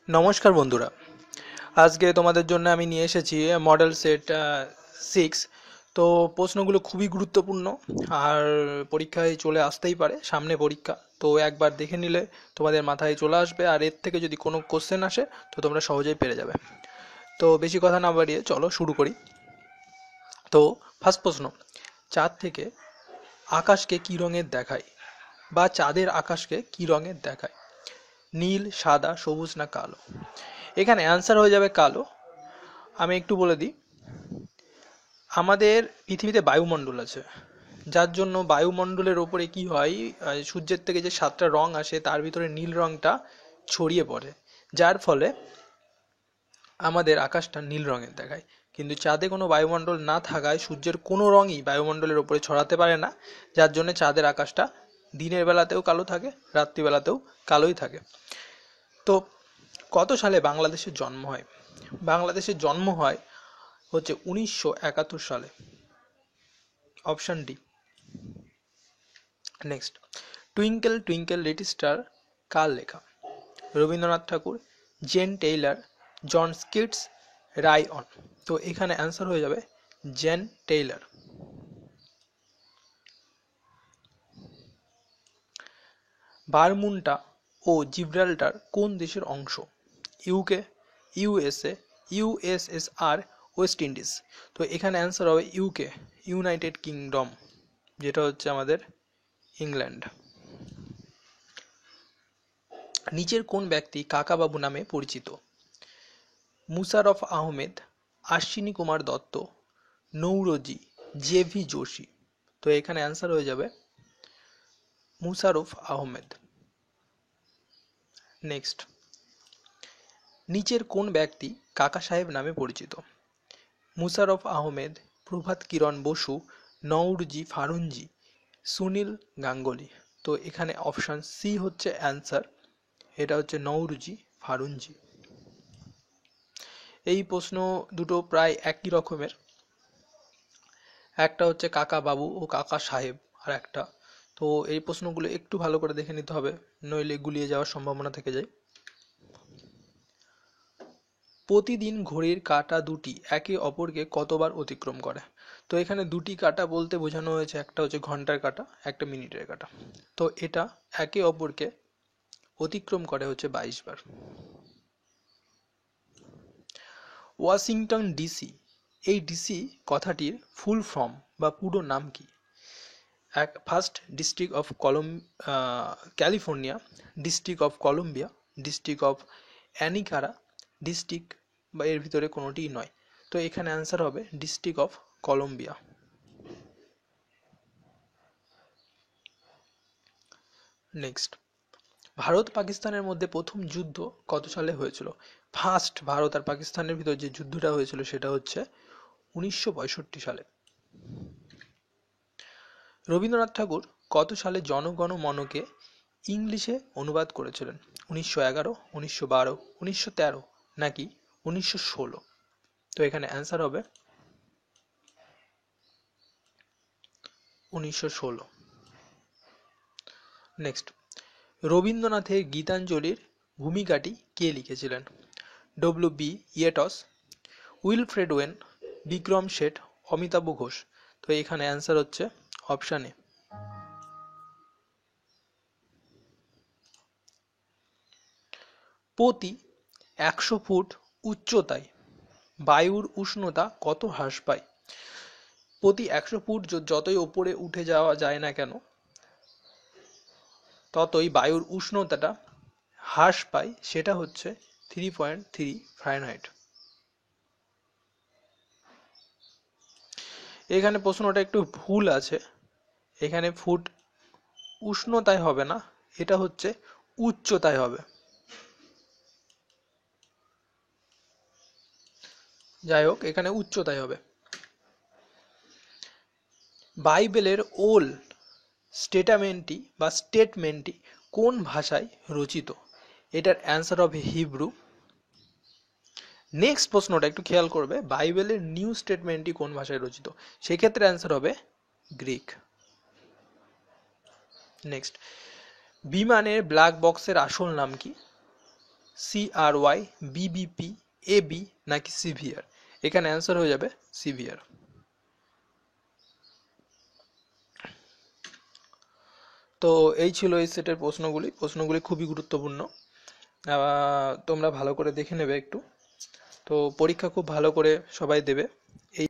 নমস্কার বন্ধুরা, আজকে তোমাদের জন্য আমি নিয়ে এসেছি মডেল সেট 6। তো প্রশ্নগুলো খুবই গুরুত্বপূর্ণ আর পরীক্ষায় চলে আসতেই পারে, সামনে পরীক্ষা তো একবার দেখে নিলে তোমাদের মাথায় চলে আসবে, আর এর থেকে যদি কোনো কোশ্চেন আসে তো তোমরা সহজেই পেরে যাবে। তো বেশি কথা না বাড়িয়ে চলো শুরু করি। তো ফার্স্ট প্রশ্ন, চাঁদ থেকে আকাশকে কী রঙের দেখায়, বা চাঁদের আকাশকে কী রঙের দেখায়? নীল, সাদা, সবুজ না কালো? এখানে অ্যান্সার হয়ে যাবে কালো। আমি একটু বলে দিই, আমাদের পৃথিবীতে বায়ুমণ্ডল আছে, যার জন্য বায়ুমণ্ডলের ওপরে কি হয়, সূর্যের থেকে যে 7টা রং আসে তার ভিতরে নীল রংটা ছড়িয়ে পড়ে, যার ফলে আমাদের আকাশটা নীল রঙের দেখায়। কিন্তু চাঁদে কোনো বায়ুমণ্ডল না থাকায় সূর্যের কোনো রঙই বায়ুমণ্ডলের ওপরে ছড়াতে পারে না, যার জন্য চাঁদের আকাশটা দিনের বেলাতেও কালো থাকে, রাত্রিবেলাতেও কালোই থাকে। তো কত সালে বাংলাদেশের জন্ম হয়? বাংলাদেশের জন্ম হয় হচ্ছে 1971 সালে, option D. Next, twinkle twinkle little star কার লেখা? Rabindranath Thakur, Jane Taylor, John Keats, রাই অন? তো এখানে অ্যান্সার হয়ে যাবে জেন টেইলার। বারমুন্টা ও জিব্রাল্টার কোন দেশের অংশ? UK, USA, USSR, West Indies? তো এখানে অ্যান্সার হবে ইউকে, ইউনাইটেড কিংডম, যেটা হচ্ছে আমাদের ইংল্যান্ড। নিচের কোন ব্যক্তি কাকাবাবু নামে পরিচিত? মুশারফ আহমেদ, আশ্বিনী কুমার দত্ত, নৌরজি, জেভি যোশী? তো এখানে অ্যান্সার হয়ে যাবে মুশারফ আহমেদ। নেক্সট, নিচের কোন ব্যক্তি কাকা সাহেব নামে পরিচিত? মুশারফ আহমেদ, প্রভাত কিরণ বসু, নৌরজি ফারুনজি, সুনীল গাঙ্গুলি? তো এখানে অপশন সি হচ্ছে অ্যান্সার, এটা হচ্ছে নৌরজি ফারুনজি। এই প্রশ্ন দুটো প্রায় একই রকমের, একটা হচ্ছে কাকা বাবু ও কাকা সাহেব আর একটা, তো এই প্রশ্নগুলো একটু ভালো করে দেখে নিতে হবে, নইলে গুলিয়ে যাওয়ার সম্ভাবনা থেকে যায়। প্রতিদিন ঘড়ির কাঁটা দুটি একে অপরকে কতবার অতিক্রম করে? তো এখানে দুটি কাঁটা বলতে বোঝানো হয়েছে, একটা হচ্ছে ঘন্টার কাঁটা, একটা মিনিটের কাঁটা। তো এটা একে অপরকে অতিক্রম করে হচ্ছে 22 বার। ওয়াশিংটন ডিসি, এই ডিসি কথাটির ফুল ফর্ম বা পুরো নাম কি? First, district of California, district of Columbia, district of অ্যানিকারা, ডিস্ট্রিক্ট বা এর ভিতরে কোনোটিই নয়? তো এখানে অ্যান্সার হবে district of Columbia. Next, Bharat পাকিস্তানের মধ্যে প্রথম যুদ্ধ কত সালে হয়েছিল? ফার্স্ট ভারত আর পাকিস্তানের ভিতর যে যুদ্ধটা হয়েছিল সেটা হচ্ছে 1965 সালে। রবীন্দ্রনাথ ঠাকুর কত সালে জনগণ মনকে ইংলিশে অনুবাদ করেছিলেন? 1911, 1912, 1913 নাকি 1916? তো এখানে অ্যান্সার হবে 1916। নেক্সট, রবীন্দ্রনাথের গীতাঞ্জলির ভূমিকাটি কে লিখেছিলেন? W B Yeats, Wilfred Owen, Vikram Seth, Amitav Ghosh? তো এখানে অ্যান্সার হচ্ছে অপশান এ। প্রতি 100 ফুট উচ্চতায় বায়ুর উষ্ণতা কত হ্রাস পায়? প্রতি 100 ফুট যতই ওপরে উঠে যাওয়া যায় না কেন, ততই বায়ুর উষ্ণতাটা হ্রাস পায়, সেটা হচ্ছে 3.3 ফারেনহাইট। এখানে প্রশ্নটা একটু ভুল আছে, এখানে ফুট উষ্ণতায় হবে না, এটা হচ্ছে উচ্চতায় হবে। যাই হোক, এখানে উচ্চতায় হবে। বাইবেলের ওল্ড স্টেটমেন্টটি কোন ভাষায় রচিত? এটার অ্যান্সার হবে হিব্রু। নেক্সট প্রশ্নটা একটু খেয়াল করবে, বাইবেলের নিউ স্টেটমেন্টটি কোন ভাষায় রচিত? সেক্ষেত্রে অ্যান্সার হবে গ্রিক। নেক্সট, বিমানের ব্ল্যাক বক্সের আসল নাম কি? CRY, BBP, AB নাকি সিভিয়ার? এখানে অ্যান্সার হয়ে যাবে সিভিয়ার। তো এই ছিল এই সেটের প্রশ্নগুলি খুবই গুরুত্বপূর্ণ। তোমরা ভালো করে দেখে নেবে একটু। তো পরীক্ষা খুব ভালো করে সবাই দেবে। এই